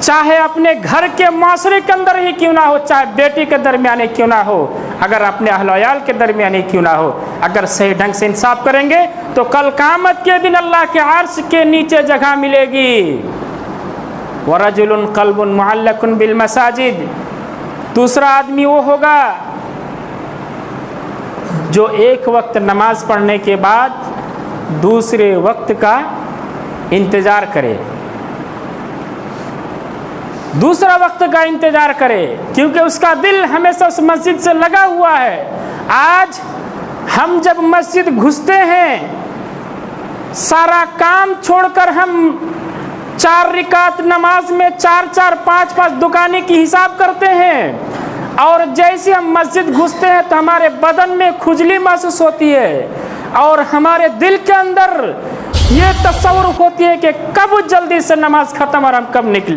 चाहे अपने घर के माशरे के अंदर ही क्यों ना हो, चाहे बेटी के दरमियान ही क्यों ना हो, अगर अपने अहल-ओ-अयाल के दरमियान ही क्यों ना हो, अगर सही ढंग से इंसाफ करेंगे तो कल क़यामत के दिन अल्लाह के अर्श के नीचे जगह मिलेगी। वरजुलुन क़ल्बुन मुअल्लकुन बिल मसाजिद, दूसरा आदमी वो होगा जो एक वक्त नमाज पढ़ने के बाद दूसरे वक्त का इंतज़ार करे, दूसरा वक्त का इंतज़ार करे, क्योंकि उसका दिल हमेशा उस मस्जिद से लगा हुआ है। आज हम जब मस्जिद घुसते हैं, सारा काम छोड़कर हम 4 रिकात नमाज में 4-4, 5-5 दुकानें की हिसाब करते हैं, और जैसे हम मस्जिद घुसते हैं तो हमारे बदन में खुजली महसूस होती है और हमारे दिल के अंदर ये तस्वुर होती है कि कब जल्दी से नमाज ख़त्म और हम कब निकले।